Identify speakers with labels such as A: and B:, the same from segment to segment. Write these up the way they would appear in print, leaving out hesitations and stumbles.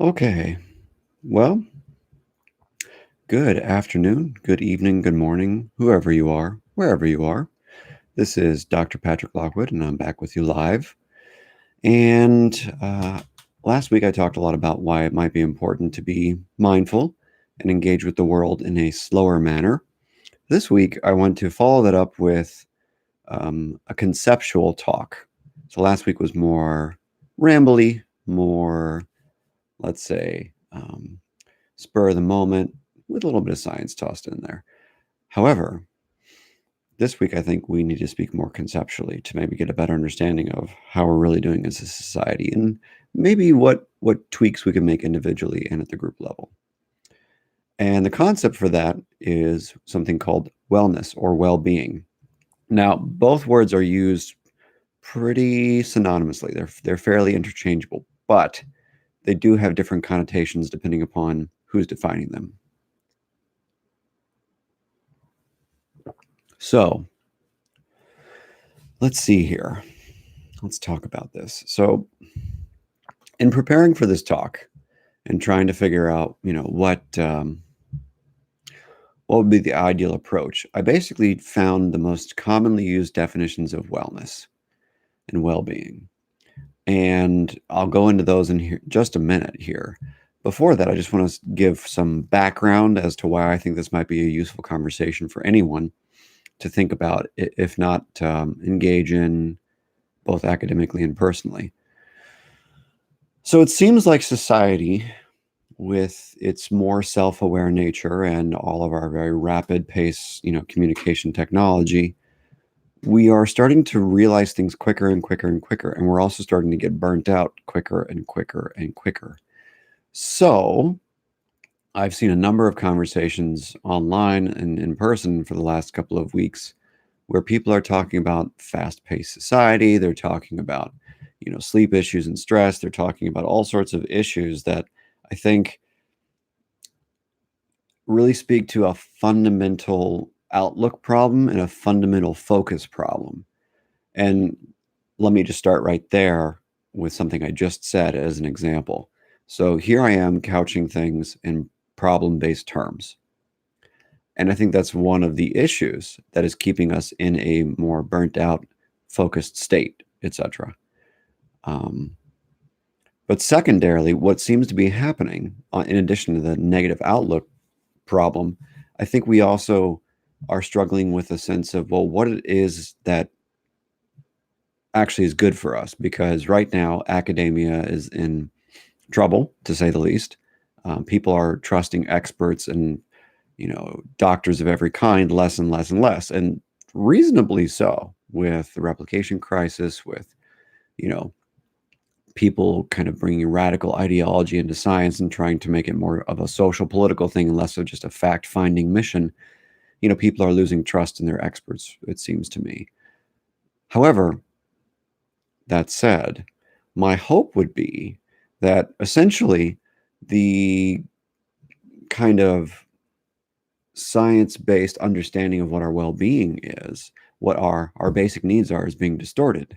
A: Okay. Well, good afternoon, good evening, good morning, whoever you are, wherever you are. This is Dr. Patrick Lockwood, and I'm back with you live. And last week I talked a lot about why it might be important to be mindful and engage with the world in a slower manner. This week I want to follow that up with a conceptual talk. So last week was more rambly, more, let's say, spur of the moment with a little bit of science tossed in there. However, this week I think we need to speak more conceptually to maybe get a better understanding of how we're really doing as a society and maybe what tweaks we can make individually and at the group level. And the concept for that is something called wellness or well-being. Now, both words are used pretty synonymously. They're fairly interchangeable, but they do have different connotations depending upon who's defining them. So, let's see here. Let's talk about this. So, in preparing for this talk and trying to figure out, what would be the ideal approach, I basically found the most commonly used definitions of wellness and well-being, and I'll go into those in here just a minute here. Before that, I just want to give some background as to why I think this might be a useful conversation for anyone to think about, if not engage in both academically and personally. So it seems like society, with its more self-aware nature and all of our very rapid pace, communication technology, we are starting to realize things quicker and quicker and quicker, and we're also starting to get burnt out quicker and quicker and quicker. So I've seen a number of conversations online and in person for the last couple of weeks where people are talking about fast-paced society. They're talking about, sleep issues and stress. They're talking about all sorts of issues that I think really speak to a fundamental outlook problem and a fundamental focus problem. And let me just start right there with something I just said as an example. So here I am couching things in problem-based terms. And I think that's one of the issues that is keeping us in a more burnt out, focused state, etc. But secondarily, what seems to be happening, in addition to the negative outlook problem, I think we also are struggling with a sense of, well, what it is that actually is good for us. Because right now, academia is in trouble, to say the least. People are trusting experts and, doctors of every kind less and less and less, and reasonably so, with the replication crisis, with, people kind of bringing radical ideology into science and trying to make it more of a social political thing and less of just a fact-finding mission. People are losing trust in their experts, it seems to me. However, that said, my hope would be that essentially the kind of science-based understanding of what our well-being is, what our basic needs are, is being distorted.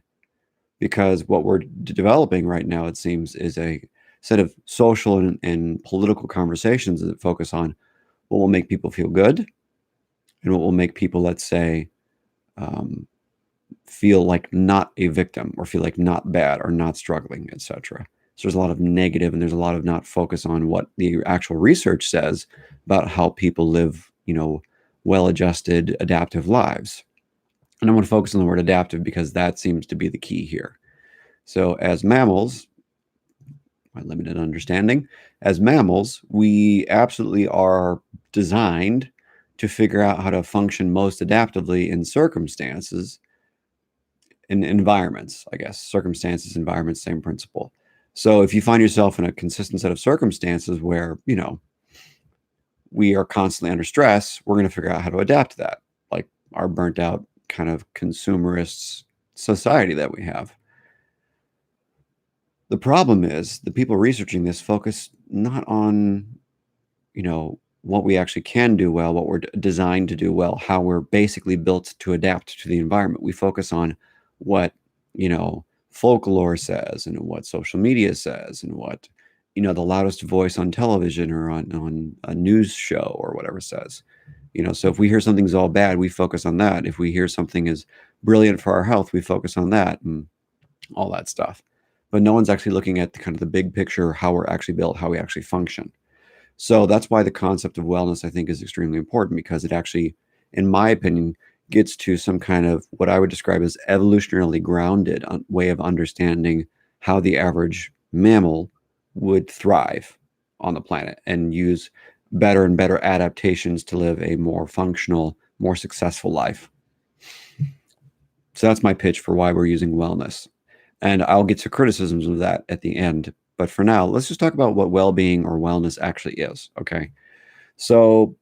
A: Because what we're developing right now, it seems, is a set of social and political conversations that focus on what will make people feel good and what will make people, let's say, feel like not a victim or feel like not bad or not struggling, etc. So there's a lot of negative and there's a lot of not focus on what the actual research says about how people live, well-adjusted, adaptive lives. And I want to focus on the word adaptive because that seems to be the key here. So as mammals, my limited understanding, as mammals, we absolutely are designed to figure out how to function most adaptively in circumstances, in environments, I guess. Circumstances, environments, same principle. So if you find yourself in a consistent set of circumstances where, we are constantly under stress, we're going to figure out how to adapt to that, like our burnt out kind of consumerist society that we have. The problem is the people researching this focus not on, what we actually can do well, what we're designed to do well, how we're basically built to adapt to the environment. We focus on what, folklore says and what social media says and what, the loudest voice on television or on a news show or whatever says. So if we hear something's all bad, we focus on that. If we hear something is brilliant for our health, we focus on that and all that stuff. But no one's actually looking at the kind of the big picture, how we're actually built, how we actually function. So that's why the concept of wellness, I think, is extremely important, because it actually, in my opinion, gets to some kind of what I would describe as evolutionarily grounded way of understanding how the average mammal would thrive on the planet and use better and better adaptations to live a more functional, more successful life. So that's my pitch for why we're using wellness. And I'll get to criticisms of that at the end. But for now, let's just talk about what well-being or wellness actually is. Okay. So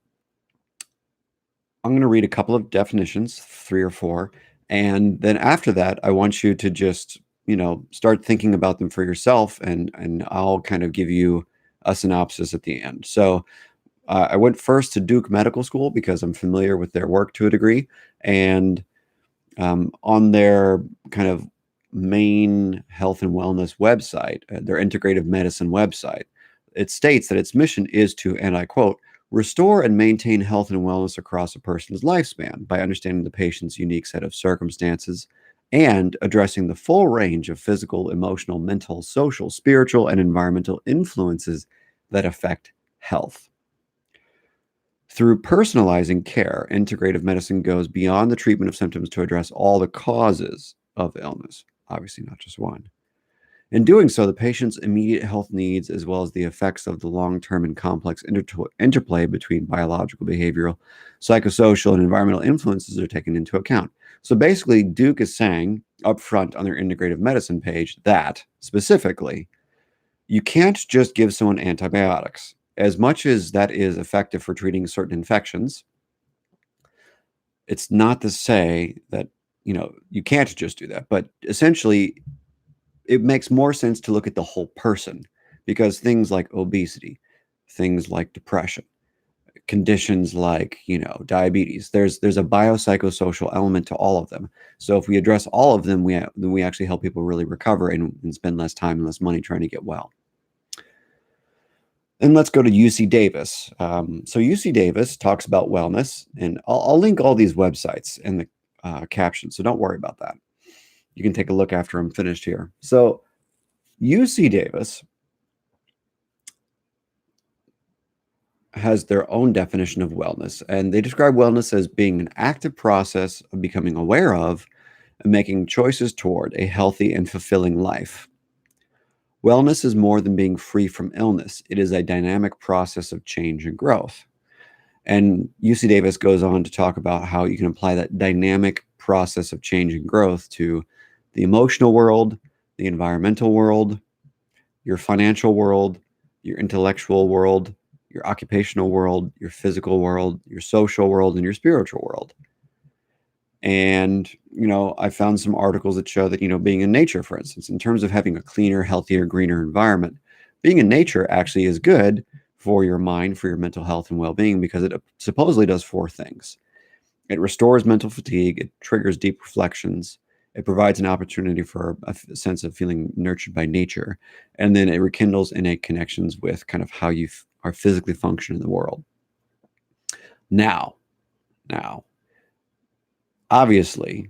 A: I'm going to read a couple of definitions, 3 or 4. And then after that, I want you to just, start thinking about them for yourself. And I'll kind of give you a synopsis at the end. So I went first to Duke Medical School because I'm familiar with their work to a degree. And on their kind of main health and wellness website, their integrative medicine website, it states that its mission is to, and I quote, restore and maintain health and wellness across a person's lifespan by understanding the patient's unique set of circumstances and addressing the full range of physical, emotional, mental, social, spiritual, and environmental influences that affect health. Through personalizing care, integrative medicine goes beyond the treatment of symptoms to address all the causes of illness, obviously not just one. In doing so, the patient's immediate health needs, as well as the effects of the long-term and complex interplay between biological, behavioral, psychosocial, and environmental influences are taken into account. So basically, Duke is saying up front on their integrative medicine page that, specifically, you can't just give someone antibiotics. As much as that is effective for treating certain infections, it's not to say that, you can't just do that. But essentially, it makes more sense to look at the whole person, because things like obesity, things like depression, conditions like, diabetes, there's a biopsychosocial element to all of them. So if we address all of them, we actually help people really recover and spend less time and less money trying to get well. And let's go to UC Davis. So UC Davis talks about wellness, and I'll link all these websites in the caption, so don't worry about that. You can take a look after I'm finished here. So UC Davis has their own definition of wellness, and they describe wellness as being an active process of becoming aware of and making choices toward a healthy and fulfilling life. Wellness is more than being free from illness. It is a dynamic process of change and growth. And UC Davis goes on to talk about how you can apply that dynamic process of change and growth to the emotional world, the environmental world, your financial world, your intellectual world, your occupational world, your physical world, your social world, and your spiritual world. And, I found some articles that show that, being in nature, for instance, in terms of having a cleaner, healthier, greener environment, being in nature actually is good for your mind, for your mental health and well-being, because it supposedly does 4 things. It restores mental fatigue. It triggers deep reflections. It provides an opportunity for a sense of feeling nurtured by nature. And then it rekindles innate connections with kind of how you are physically functioning in the world. Now, obviously,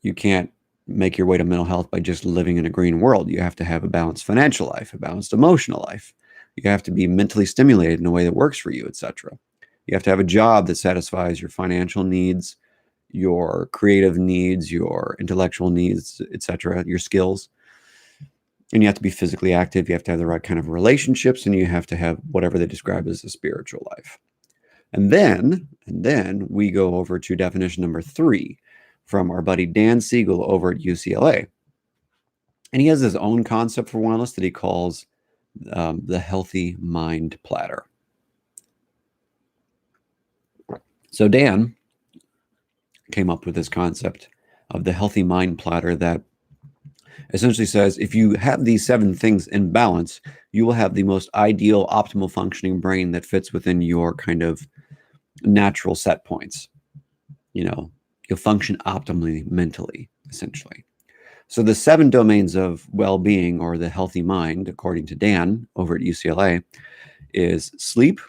A: you can't make your way to mental health by just living in a green world. You have to have a balanced financial life, a balanced emotional life. You have to be mentally stimulated in a way that works for you, etc. You have to have a job that satisfies your financial needs, your creative needs, your intellectual needs, etc., your skills. And you have to be physically active. You have to have the right kind of relationships, and you have to have whatever they describe as a spiritual life. And then we go over to definition number 3 from our buddy Dan Siegel over at UCLA. And he has his own concept for wellness that he calls the healthy mind platter. So Dan came up with this concept of the healthy mind platter that essentially says if you have these 7 things in balance, you will have the most ideal, optimal functioning brain that fits within your kind of natural set points. You'll function optimally mentally, essentially. So the 7 domains of well-being, or the healthy mind, according to Dan over at UCLA, is sleep,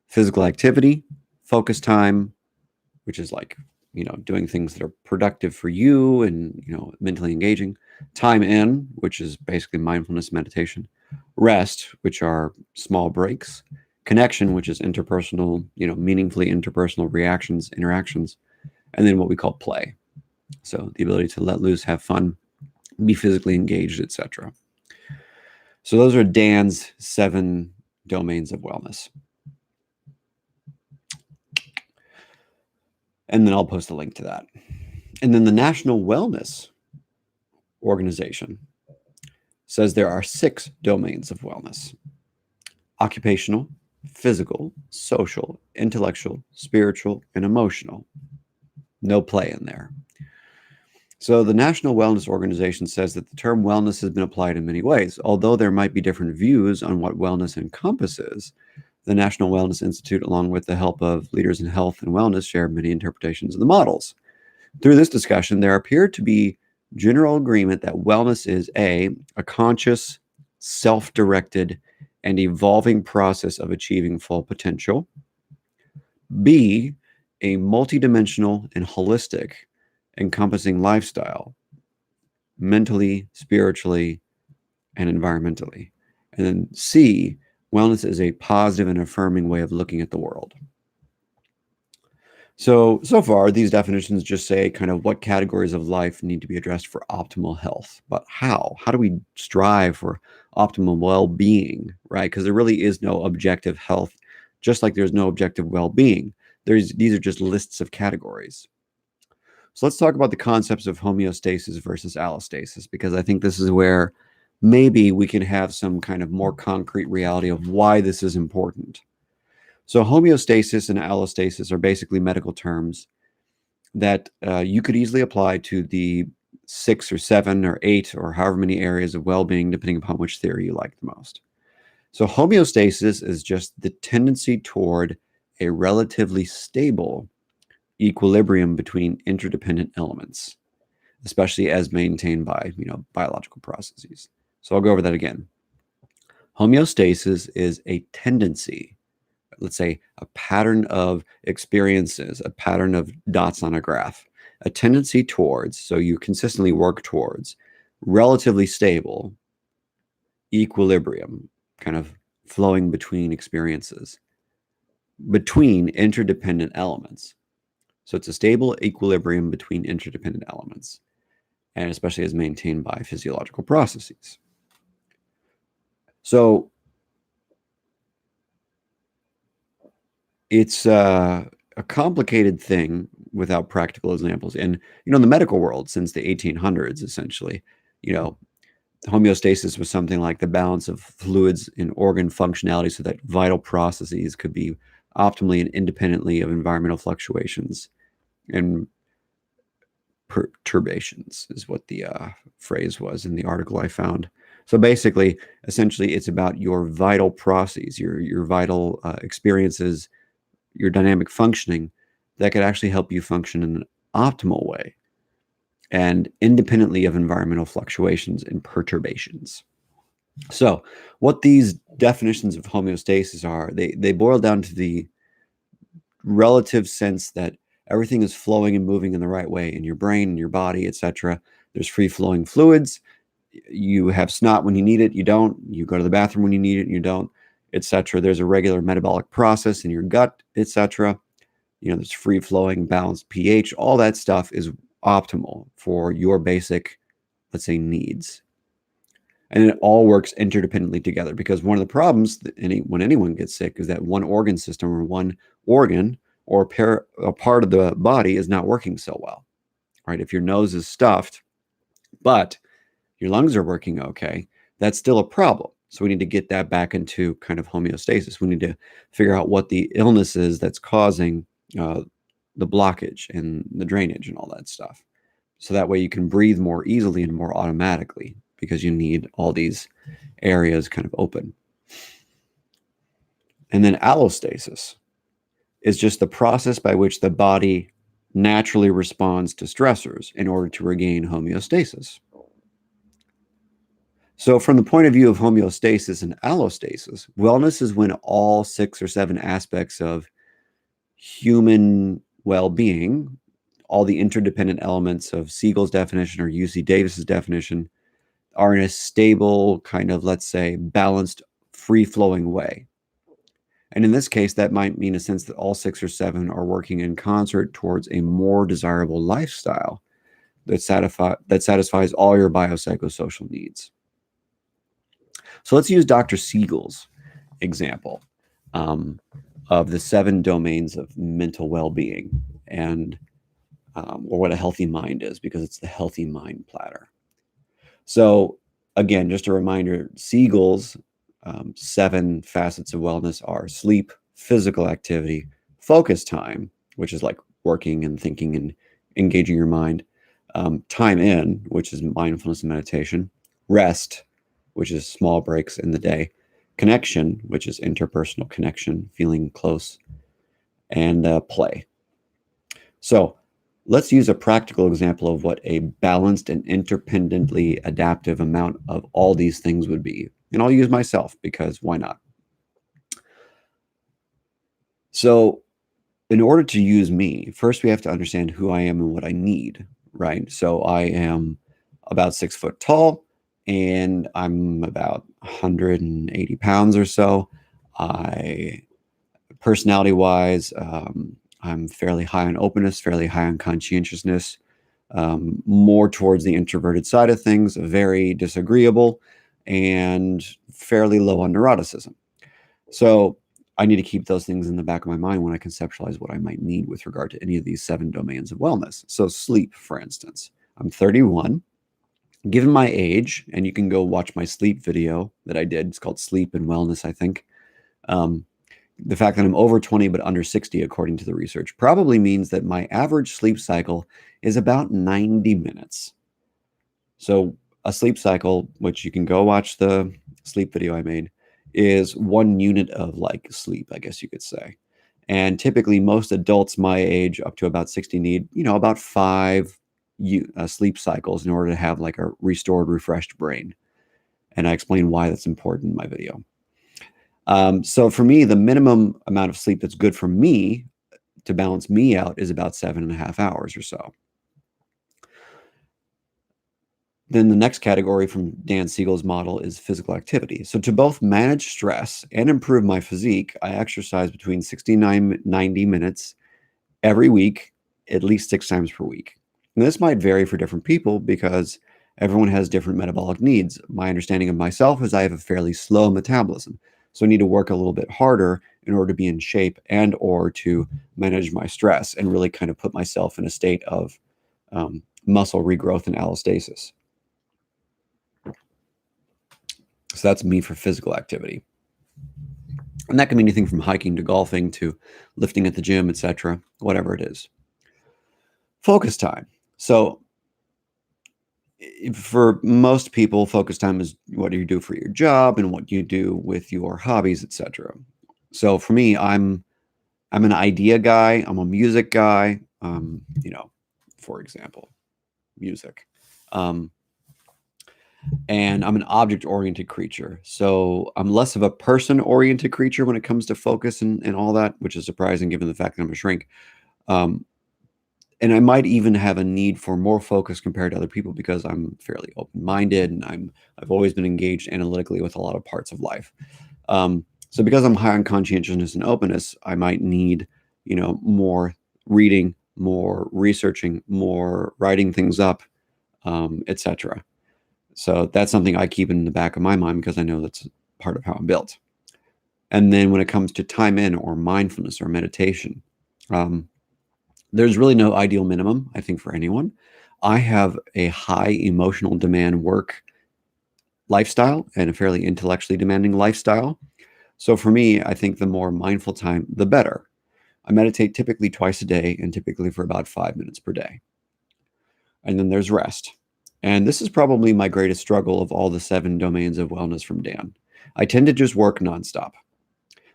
A: physical activity, focus time, which is like, doing things that are productive for you and, mentally engaging, time in, which is basically mindfulness meditation, rest, which are small breaks, connection, which is interpersonal, meaningfully interpersonal interactions, and then what we call play. So the ability to let loose, have fun, be physically engaged, etc. So those are Dan's 7 domains of wellness. And then I'll post a link to that. And then the National Wellness Organization says there are 6 domains of wellness: occupational, physical, social, intellectual, spiritual, and emotional. No play in there. So the National Wellness Organization says that the term wellness has been applied in many ways. Although there might be different views on what wellness encompasses, the National Wellness Institute, along with the help of leaders in health and wellness, share many interpretations of the models. Through this discussion, there appeared to be general agreement that wellness is a conscious, self-directed, and evolving process of achieving full potential. B, a multidimensional and holistic, encompassing lifestyle, mentally, spiritually, and environmentally. And then C, wellness is a positive and affirming way of looking at the world. So far, these definitions just say kind of what categories of life need to be addressed for optimal health. But how? How do we strive for optimal well-being, right? Because there really is no objective health, just like there's no objective well-being. These are just lists of categories. So let's talk about the concepts of homeostasis versus allostasis, because I think this is where maybe we can have some kind of more concrete reality of why this is important. So homeostasis and allostasis are basically medical terms that you could easily apply to the 6 or 7 or 8 or however many areas of well-being, depending upon which theory you like the most. So homeostasis is just the tendency toward a relatively stable equilibrium between interdependent elements, especially as maintained by, biological processes. So I'll go over that again. Homeostasis is a tendency, let's say a pattern of experiences, a pattern of dots on a graph, a tendency towards, so you consistently work towards, relatively stable equilibrium, kind of flowing between experiences, between interdependent elements. So it's a stable equilibrium between interdependent elements, and especially as maintained by physiological processes. So it's a complicated thing without practical examples. And, in the medical world, since the 1800s, essentially, homeostasis was something like the balance of fluids and organ functionality so that vital processes could be optimally and independently of environmental fluctuations and perturbations, is what the phrase was in the article I found. So basically, essentially, it's about your vital processes, your vital experiences, your dynamic functioning that could actually help you function in an optimal way and independently of environmental fluctuations and perturbations. So what these definitions of homeostasis are, they boil down to the relative sense that everything is flowing and moving in the right way in your brain, in your body, etc. There's free-flowing fluids. You have snot when you need it, you don't. You go to the bathroom when you need it, you don't, etc. There's a regular metabolic process in your gut, etc. There's free-flowing, balanced pH. All that stuff is optimal for your basic, let's say, needs. And it all works interdependently together, because one of the problems that when anyone gets sick is that one organ system or one organ or a part of the body is not working so well, right? If your nose is stuffed, but your lungs are working okay, that's still a problem. So we need to get that back into kind of homeostasis. We need to figure out what the illness is that's causing the blockage and the drainage and all that stuff. So that way you can breathe more easily and more automatically, because you need all these areas kind of open. And then allostasis is just the process by which the body naturally responds to stressors in order to regain homeostasis. So, from the point of view of homeostasis and allostasis, wellness is when all 6 or 7 aspects of human well being, all the interdependent elements of Siegel's definition or UC Davis's definition, are in a stable, kind of, let's say, balanced, free flowing way. And in this case, that might mean a sense that all 6 or 7 are working in concert towards a more desirable lifestyle that satisfies all your biopsychosocial needs. So let's use Dr. Siegel's example of the 7 domains of mental well-being and or what a healthy mind is, because it's the healthy mind platter. So again, just a reminder, Siegel's 7 facets of wellness are sleep, physical activity, focus time, which is like working and thinking and engaging your mind, time in, which is mindfulness and meditation, rest, which is small breaks in the day, connection, which is interpersonal connection, feeling close, and play. So let's use a practical example of what a balanced and interdependently adaptive amount of all these things would be. And I'll use myself, because why not? So in order to use me, first we have to understand who I am and what I need, right? So I am about 6 foot tall and I'm about 180 pounds or so. Personality wise, I'm fairly high on openness, fairly high on conscientiousness, more towards the introverted side of things, very disagreeable, and fairly low on neuroticism. So I need to keep those things in the back of my mind when I conceptualize what I might need with regard to any of these 7 domains of wellness. So sleep, for instance, I'm 31. Given my age, and you can go watch my sleep video that I did, it's called Sleep and Wellness, I think. The fact that I'm over 20 but under 60, according to the research, probably means that my average sleep cycle is about 90 minutes. So a sleep cycle, which you can go watch the sleep video I made, is 1 unit of like sleep, I guess you could say. And typically most adults my age up to about 60 need, about 5 sleep cycles in order to have like a restored, refreshed brain. And I explain why that's important in my video. So for me, the minimum amount of sleep that's good for me to balance me out is about 7.5 hours or so. Then the next category from Dan Siegel's model is physical activity. So to both manage stress and improve my physique, I exercise between 69 and 90 minutes every week, at least 6 times per week. And this might vary for different people because everyone has different metabolic needs. My understanding of myself is I have a fairly slow metabolism. So I need to work a little bit harder in order to be in shape and or to manage my stress and really kind of put myself in a state of muscle regrowth and allostasis. So that's me for physical activity. And that can mean anything from hiking to golfing to lifting at the gym, etc., whatever it is. Focus time. So for most people, focus time is what do you do for your job and what you do with your hobbies, etc. So for me, I'm an idea guy. I'm a music guy. For example, music. And I'm an object-oriented creature. So I'm less of a person-oriented creature when it comes to focus and all that, which is surprising given the fact that I'm a shrink. And I might even have a need for more focus compared to other people because I'm fairly open-minded and I've always been engaged analytically with a lot of parts of life. So because I'm high on conscientiousness and openness, I might need, more reading, more researching, more writing things up, etc. So that's something I keep in the back of my mind because I know that's part of how I'm built. And then when it comes to time in or mindfulness or meditation, there's really no ideal minimum, I think, for anyone. I have a high emotional demand work lifestyle and a fairly intellectually demanding lifestyle. So for me, I think the more mindful time, the better. I meditate typically twice a day and typically for about 5 minutes per day. And then there's rest. And this is probably my greatest struggle of all the 7 domains of wellness from Dan. I tend to just work nonstop.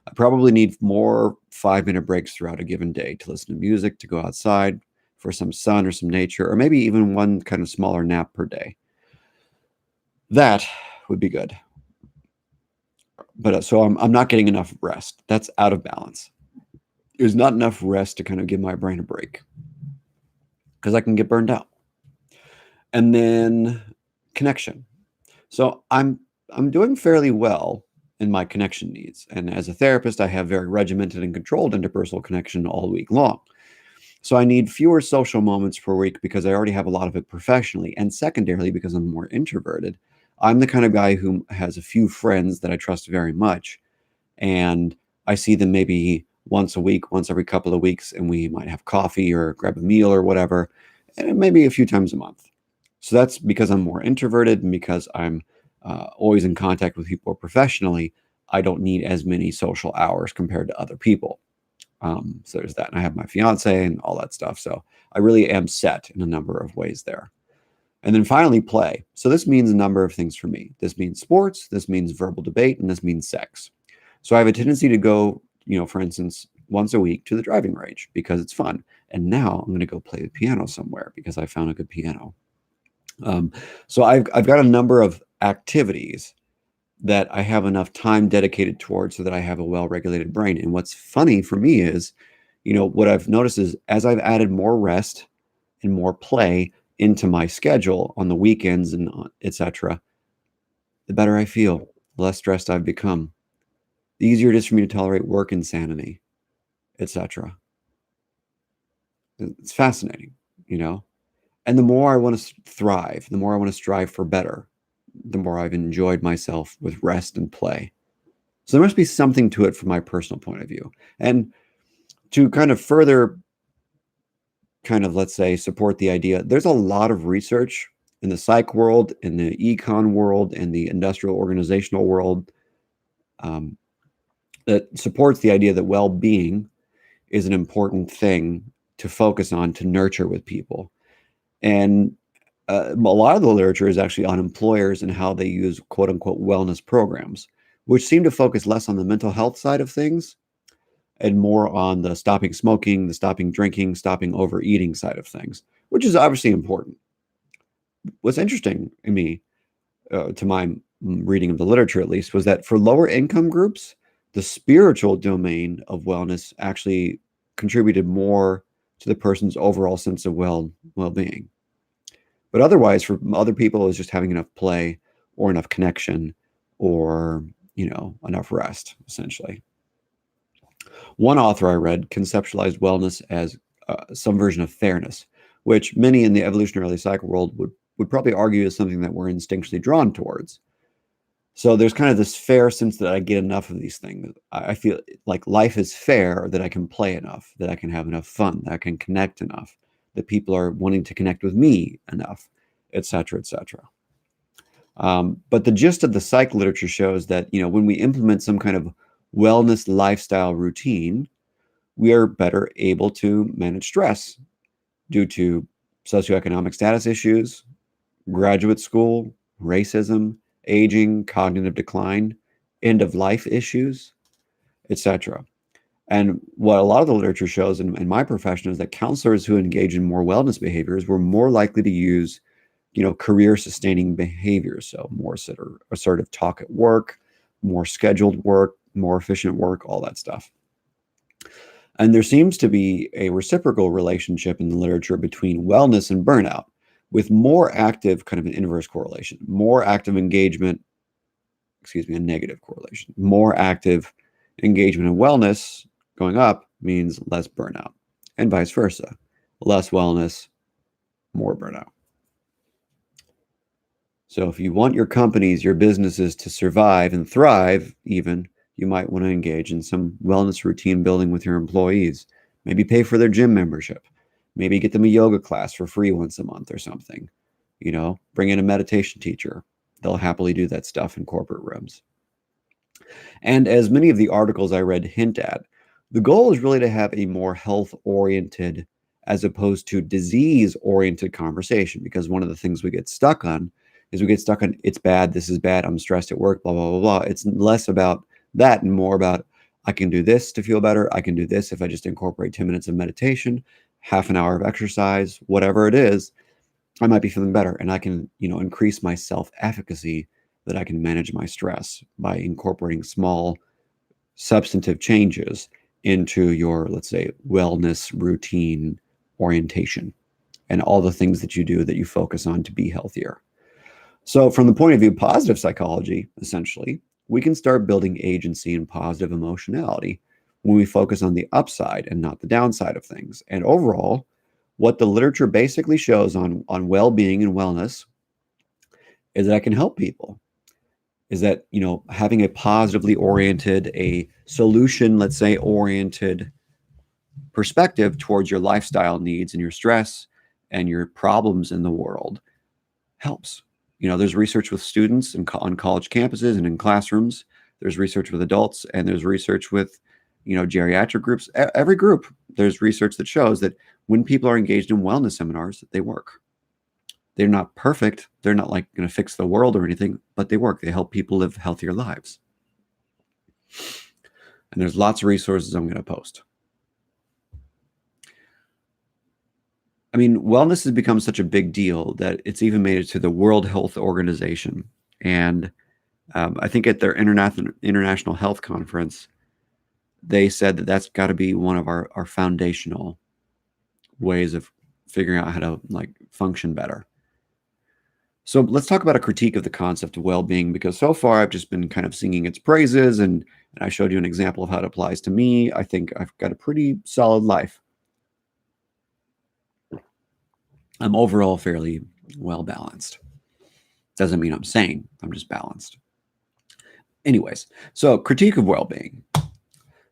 A: I probably need more 5-minute breaks throughout a given day to listen to music, to go outside, for some sun or some nature, or maybe even one kind of smaller nap per day. That would be good. But so I'm not getting enough rest. That's out of balance. There's not enough rest to kind of give my brain a break because I can get burned out. And then connection. So I'm doing fairly well in my connection needs. And as a therapist, I have very regimented and controlled interpersonal connection all week long. So I need fewer social moments per week because I already have a lot of it professionally. And secondarily, because I'm more introverted, I'm the kind of guy who has a few friends that I trust very much. And I see them maybe once a week, once every couple of weeks, and we might have coffee or grab a meal or whatever, and maybe a few times a month. So that's because I'm more introverted and because I'm always in contact with people professionally. I don't need as many social hours compared to other people. So there's that. And I have my fiance and all that stuff. So I really am set in a number of ways there. And then finally, play. So this means a number of things for me. This means sports, this means verbal debate, and this means sex. So I have a tendency to go, for instance, once a week to the driving range because it's fun. And now I'm going to go play the piano somewhere because I found a good piano. So I've got a number of activities that I have enough time dedicated towards so that I have a well-regulated brain. And what's funny for me is, what I've noticed is as I've added more rest and more play into my schedule on the weekends and etc., the better I feel, the less stressed I've become, the easier it is for me to tolerate work insanity, etc. It's fascinating, And the more I want to thrive, the more I want to strive for better, the more I've enjoyed myself with rest and play. So there must be something to it from my personal point of view. And to kind of further let's say, support the idea, there's a lot of research in the psych world, in the econ world, in the industrial organizational world that supports the idea that well-being is an important thing to focus on, to nurture with people. And a lot of the literature is actually on employers and how they use quote unquote wellness programs, which seem to focus less on the mental health side of things and more on the stopping smoking, the stopping drinking, stopping overeating side of things, which is obviously important. What's interesting in me, to my reading of the literature at least, was that for lower income groups, the spiritual domain of wellness actually contributed more to the person's overall sense of well-being. But otherwise, for other people, it's just having enough play or enough connection or, enough rest, essentially. One author I read conceptualized wellness as some version of fairness, which many in the evolutionary psych world would probably argue is something that we're instinctually drawn towards. So there's kind of this fair sense that I get enough of these things. I feel like life is fair, that I can play enough, that I can have enough fun, that I can connect enough, that people are wanting to connect with me enough, et cetera, et cetera. But the gist of the psych literature shows that, when we implement some kind of wellness lifestyle routine, we are better able to manage stress due to socioeconomic status issues, graduate school, racism, aging, cognitive decline, end of life issues, etc. And what a lot of the literature shows in my profession is that counselors who engage in more wellness behaviors were more likely to use, career sustaining behaviors. So more assertive talk at work, more scheduled work, more efficient work, all that stuff. And there seems to be a reciprocal relationship in the literature between wellness and burnout, with more active, kind of an inverse correlation, more active engagement, a negative correlation. More active engagement in wellness going up means less burnout, and vice versa. Less wellness, more burnout. So if you want your companies, your businesses to survive and thrive even, you might want to engage in some wellness routine building with your employees. Maybe pay for their gym membership. Maybe get them a yoga class for free once a month or something. Bring in a meditation teacher. They'll happily do that stuff in corporate rooms. And as many of the articles I read hint at, the goal is really to have a more health-oriented as opposed to disease-oriented conversation, because one of the things we get stuck on is it's bad, this is bad, I'm stressed at work, blah, blah, blah, blah. It's less about that and more about I can do this to feel better. I can do this if I just incorporate 10 minutes of meditation. half an hour of exercise, whatever it is, I might be feeling better, and I can, increase my self-efficacy, that I can manage my stress by incorporating small substantive changes into your, let's say, wellness routine orientation and all the things that you do that you focus on to be healthier. So, from the point of view of positive psychology, essentially, we can start building agency and positive emotionality when we focus on the upside and not the downside of things. And overall, what the literature basically shows on well-being and wellness is that it can help people. Is that, having a positively oriented, a solution, let's say, oriented perspective towards your lifestyle needs and your stress and your problems in the world helps. There's research with students on college campuses and in classrooms. There's research with adults, and there's research with, geriatric groups. Every group, there's research that shows that when people are engaged in wellness seminars, they work. They're not perfect. They're not like going to fix the world or anything, but they work. They help people live healthier lives. And there's lots of resources I'm going to post. I mean, wellness has become such a big deal that it's even made it to the World Health Organization. And I think at their international health conference, they said that that's got to be one of our foundational ways of figuring out how to function better. So let's talk about a critique of the concept of well-being, because so far I've just been kind of singing its praises, and I showed you an example of how it applies to me. I think I've got a pretty solid life. I'm overall fairly well-balanced. Doesn't mean I'm sane. I'm just balanced. Anyways, so critique of well-being.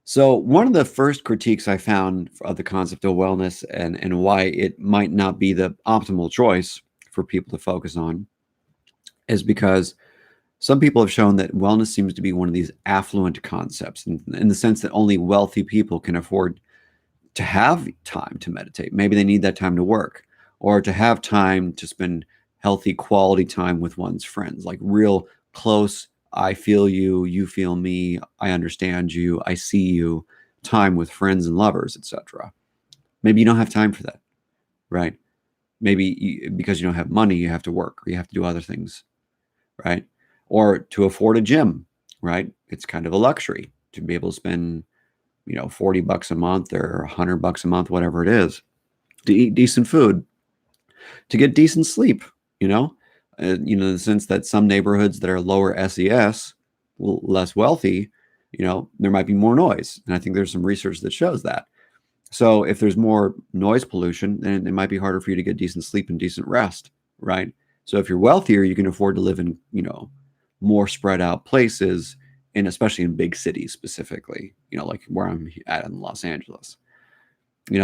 A: So one of the first critiques I found of the concept of wellness and why it might not be the optimal choice for people to focus on is because some people have shown that wellness seems to be one of these affluent concepts in the sense that only wealthy people can afford to have time to meditate. Maybe they need that time to work, or to have time to spend healthy quality time with one's friends, like real close, I feel you, you feel me, I understand you, I see you, time with friends and lovers, etc. Maybe you don't have time for that, right? Maybe because you don't have money, you have to work, or you have to do other things, right? Or to afford a gym, right? It's kind of a luxury to be able to spend, $40 a month or $100 a month, whatever it is, to eat decent food, to get decent sleep, in the sense that some neighborhoods that are lower SES, less wealthy, there might be more noise. And I think there's some research that shows that. So if there's more noise pollution, then it might be harder for you to get decent sleep and decent rest, right? So if you're wealthier, you can afford to live in, more spread out places, and especially in big cities specifically, like where I'm at in Los Angeles.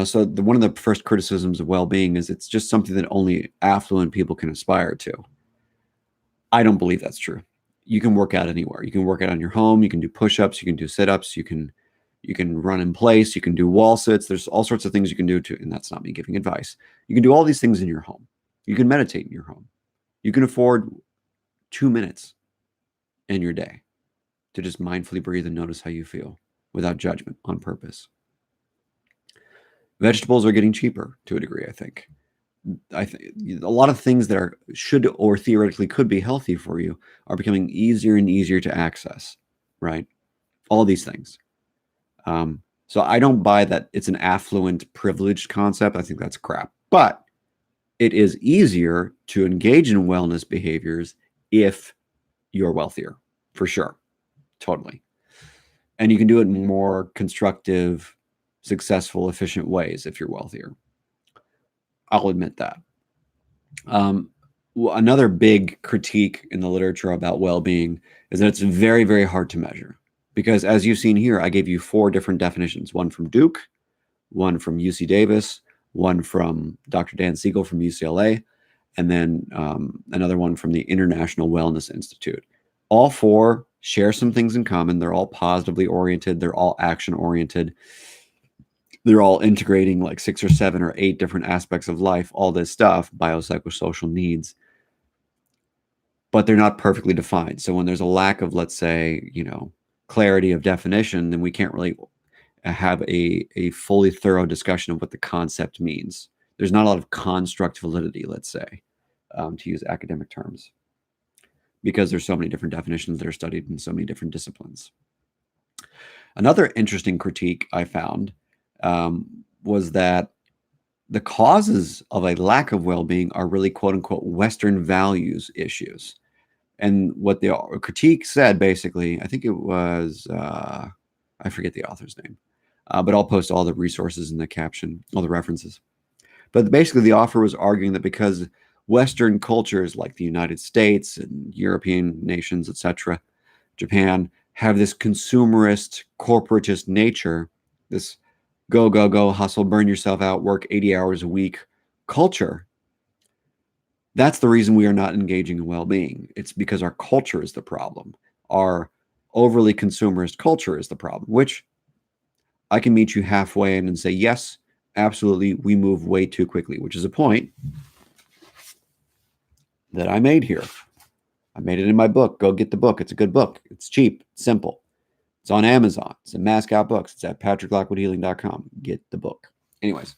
A: So one of the first criticisms of well-being is it's just something that only affluent people can aspire to. I don't believe that's true. You can work out anywhere. You can work out on your home. You can do push-ups. You can do sit-ups. You can run in place. You can do wall sits. There's all sorts of things you can do and that's not me giving advice. You can do all these things in your home. You can meditate in your home. You can afford 2 minutes in your day to just mindfully breathe and notice how you feel without judgment, on purpose. Vegetables are getting cheaper to a degree, I think. I think a lot of things that should or theoretically could be healthy for you are becoming easier and easier to access, right? All these things. So I don't buy that it's an affluent, privileged concept. I think that's crap. But it is easier to engage in wellness behaviors if you're wealthier, for sure. Totally. And you can do it in more constructive, successful, efficient ways if you're wealthier. I'll admit that. Another big critique in the literature about well-being is that it's very, very hard to measure. Because as you've seen here, I gave you 4 different definitions, one from Duke, one from UC Davis, one from Dr. Dan Siegel from UCLA, and then another one from the International Wellness Institute. All 4 share some things in common. They're all positively oriented. They're all action oriented. They're all integrating like 6 or 7 or 8 different aspects of life, all this stuff, biopsychosocial needs. But they're not perfectly defined. So when there's a lack of, let's say, clarity of definition, then we can't really have a fully thorough discussion of what the concept means. There's not a lot of construct validity, let's say, to use academic terms, because there's so many different definitions that are studied in so many different disciplines. Another interesting critique I found was that the causes of a lack of well-being are really quote unquote Western values issues. And what the critique said, basically, I think it was, I forget the author's name, but I'll post all the resources in the caption, all the references. But basically, the author was arguing that because Western cultures like the United States and European nations, etc., Japan, have this consumerist, corporatist nature, this go, go, go, hustle, burn yourself out, work 80 hours a week culture. That's the reason we are not engaging in well-being. It's because our culture is the problem. Our overly consumerist culture is the problem, which I can meet you halfway in and say, yes, absolutely, we move way too quickly, which is a point that I made here. I made it in my book. Go get the book. It's a good book. It's cheap, it's simple. It's on Amazon. It's in Mascot Books. It's at patricklockwoodhealing.com. Get the book. Anyways,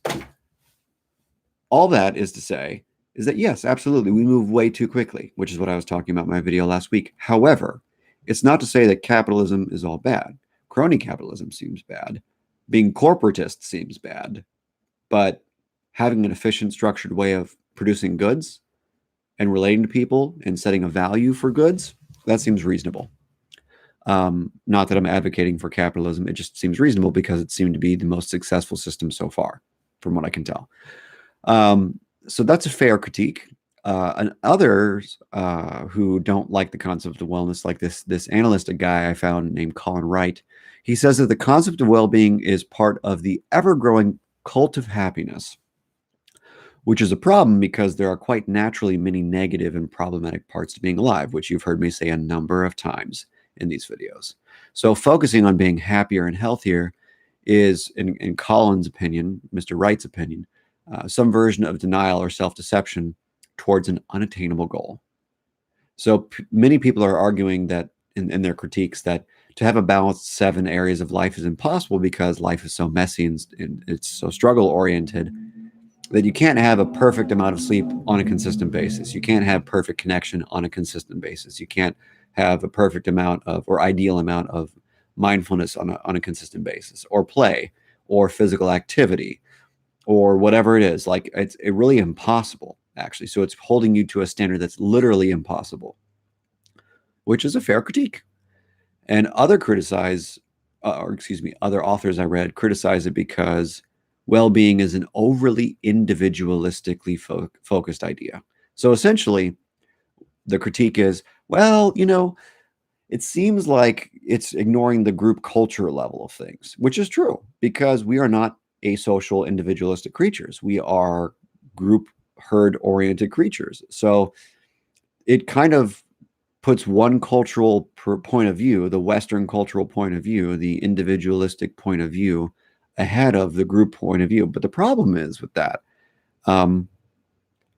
A: all that is to say is that, yes, absolutely, we move way too quickly, which is what I was talking about in my video last week. However, it's not to say that capitalism is all bad. Crony capitalism seems bad. Being corporatist seems bad. But having an efficient, structured way of producing goods and relating to people and setting a value for goods, that seems reasonable. Not that I'm advocating for capitalism. It just seems reasonable because it seemed to be the most successful system so far, from what I can tell. So that's a fair critique. And others who don't like the concept of wellness, like this analyst, a guy I found named Colin Wright, he says that the concept of well-being is part of the ever-growing cult of happiness, which is a problem because there are quite naturally many negative and problematic parts to being alive, which you've heard me say a number of times in these videos. So focusing on being happier and healthier is, in Colin's opinion, Mr. Wright's opinion, some version of denial or self-deception towards an unattainable goal. So many people are arguing that in their critiques that to have a balanced 7 areas of life is impossible because life is so messy and it's so struggle-oriented that you can't have a perfect amount of sleep on a consistent basis. You can't have perfect connection on a consistent basis. You can't have a perfect amount of or ideal amount of mindfulness on a consistent basis, or play, or physical activity, or whatever it is. Like it's really impossible, actually. So it's holding you to a standard that's literally impossible, which is a fair critique. And other other authors I read criticize it because well-being is an overly individualistically focused idea. So essentially, the critique is, well, it seems like it's ignoring the group culture level of things, which is true because we are not asocial, individualistic creatures. We are group herd-oriented creatures. So it kind of puts one cultural point of view, the Western cultural point of view, the individualistic point of view, ahead of the group point of view. But the problem is with that,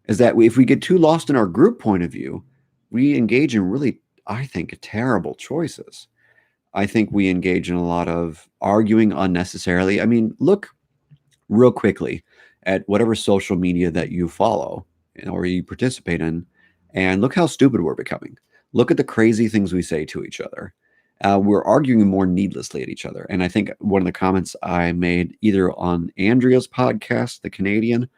A: is that if we get too lost in our group point of view, we engage in really, I think, terrible choices. I think we engage in a lot of arguing unnecessarily. I mean, look real quickly at whatever social media that you follow or you participate in, and look how stupid we're becoming. Look at the crazy things we say to each other. We're arguing more needlessly at each other. And I think one of the comments I made either on Andrea's podcast, The Canadian,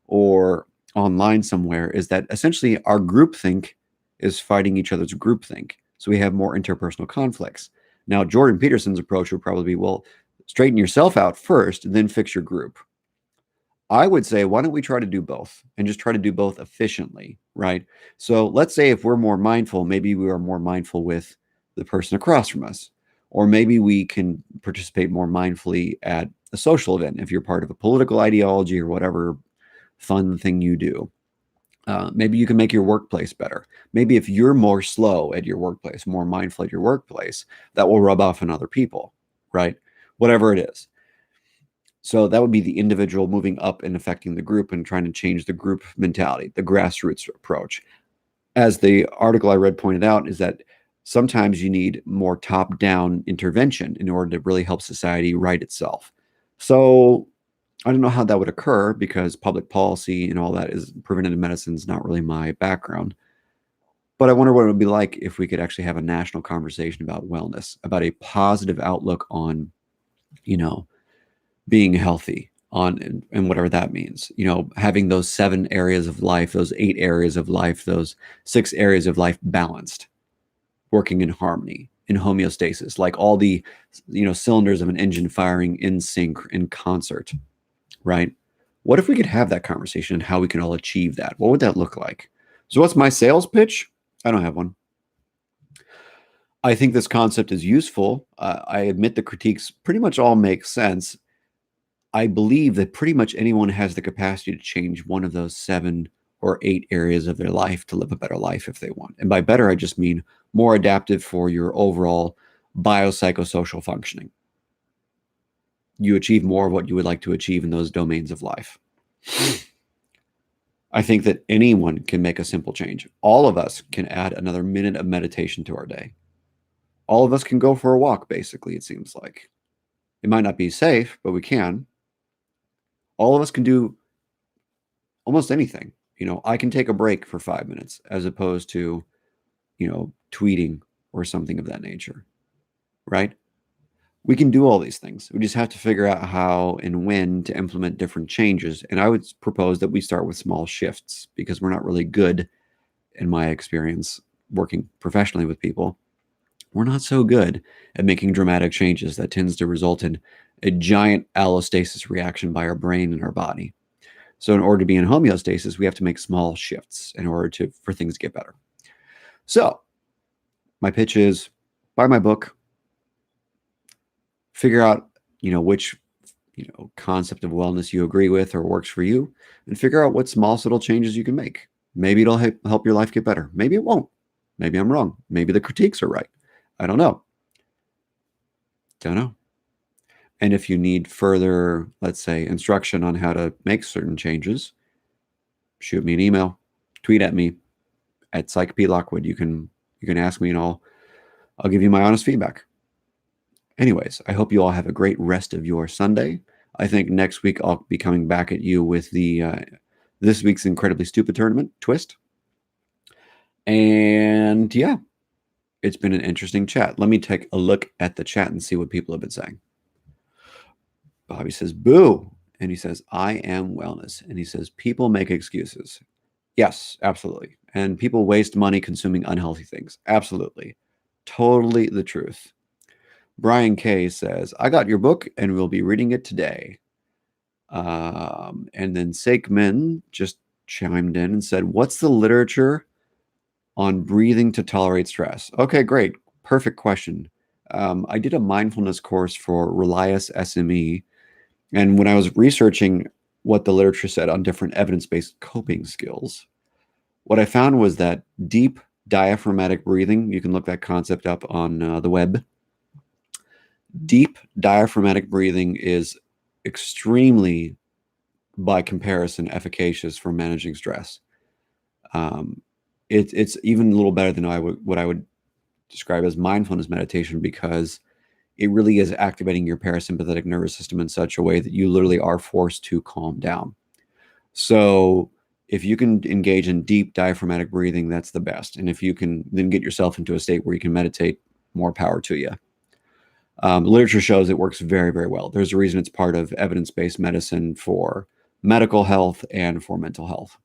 A: or online somewhere is that essentially our groupthink is fighting each other's groupthink. So we have more interpersonal conflicts. Now, Jordan Peterson's approach would probably be, well, straighten yourself out first, then fix your group. I would say, why don't we try to do both and just try to do both efficiently, right? So let's say if we're more mindful, maybe we are more mindful with the person across from us, or maybe we can participate more mindfully at a social event if you're part of a political ideology or whatever fun thing you do. Maybe you can make your workplace better. Maybe if you're more slow at your workplace, more mindful at your workplace, that will rub off on other people, right? Whatever it is. So that would be the individual moving up and affecting the group and trying to change the group mentality, the grassroots approach. As the article I read pointed out, is that Sometimes you need more top-down intervention in order to really help society right itself. So I don't know how that would occur because public policy and all that is preventative medicine is not really my background. But I wonder what it would be like if we could actually have a national conversation about wellness, about a positive outlook on, you know, being healthy on and whatever that means. Having those 7 areas of life, those 8 areas of life, those 6 areas of life balanced, working in harmony, in homeostasis, like all the, cylinders of an engine firing in sync, in concert, right? What if we could have that conversation and how we can all achieve that? What would that look like? So what's my sales pitch? I don't have one. I think this concept is useful. I admit the critiques pretty much all make sense. I believe that pretty much anyone has the capacity to change one of those 7 or 8 areas of their life to live a better life if they want. And by better, I just mean more adaptive for your overall biopsychosocial functioning. You achieve more of what you would like to achieve in those domains of life. I think that anyone can make a simple change. All of us can add another minute of meditation to our day. All of us can go for a walk, basically, it seems like. It might not be safe, but we can. All of us can do almost anything. I can take a break for 5 minutes as opposed to, tweeting or something of that nature, right? We can do all these things. We just have to figure out how and when to implement different changes. And I would propose that we start with small shifts because we're not really good, in my experience, working professionally with people. We're not so good at making dramatic changes that tends to result in a giant allostasis reaction by our brain and our body. So in order to be in homeostasis, we have to make small shifts in order for things to get better. So my pitch is buy my book, figure out, which, concept of wellness you agree with or works for you, and figure out what small subtle changes you can make. Maybe it'll help your life get better. Maybe it won't. Maybe I'm wrong. Maybe the critiques are right. I don't know. And if you need further, let's say, instruction on how to make certain changes, shoot me an email, tweet at me at PsychPLockwood. You can ask me and I'll give you my honest feedback. Anyways, I hope you all have a great rest of your Sunday. I think next week I'll be coming back at you with the this week's Incredibly Stupid Tournament twist. And yeah, it's been an interesting chat. Let me take a look at the chat and see what people have been saying. Bobby says, boo. And he says, I am wellness. And he says, people make excuses. Yes, absolutely. And people waste money consuming unhealthy things. Absolutely. Totally the truth. Brian K says, I got your book and we'll be reading it today. And then Sakemin just chimed in and said, what's the literature on breathing to tolerate stress? Okay, great. Perfect question. I did a mindfulness course for Relias SME. And when I was researching what the literature said on different evidence-based coping skills, what I found was that deep diaphragmatic breathing, you can look that concept up on the web. Deep diaphragmatic breathing is extremely, by comparison, efficacious for managing stress. It's even a little better than what I would describe as mindfulness meditation because it really is activating your parasympathetic nervous system in such a way that you literally are forced to calm down. So if you can engage in deep diaphragmatic breathing, that's the best. And if you can then get yourself into a state where you can meditate, more power to you. Literature shows it works very, very well. There's a reason it's part of evidence-based medicine for medical health and for mental health.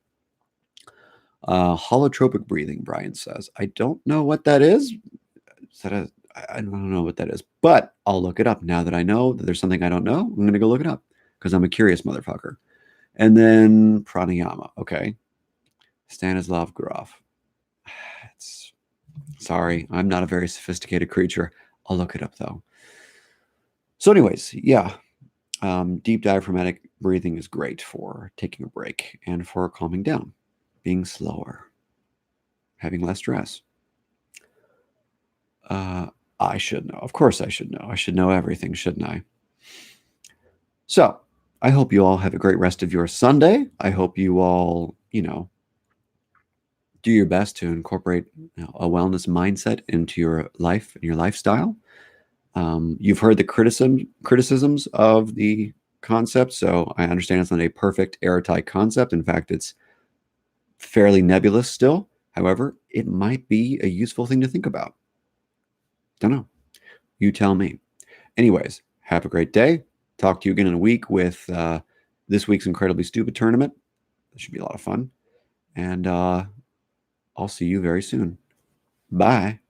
A: Holotropic breathing, Brian says. I don't know what that is. I don't know what that is, but I'll look it up. Now that I know that there's something I don't know, I'm going to go look it up because I'm a curious motherfucker. And then pranayama. Okay. Stanislav Grof. Sorry, I'm not a very sophisticated creature. I'll look it up though. So anyways, yeah. Deep diaphragmatic breathing is great for taking a break and for calming down, being slower, having less stress. I should know. Of course I should know. I should know everything, shouldn't I? So I hope you all have a great rest of your Sunday. I hope you all, do your best to incorporate a wellness mindset into your life and your lifestyle. You've heard the criticisms of the concept, so I understand it's not a perfect airtight concept. In fact, it's fairly nebulous still. However, it might be a useful thing to think about. Don't know. You tell me. Anyways, have a great day. Talk to you again in a week with this week's Incredibly Stupid tournament. That should be a lot of fun. And I'll see you very soon. Bye.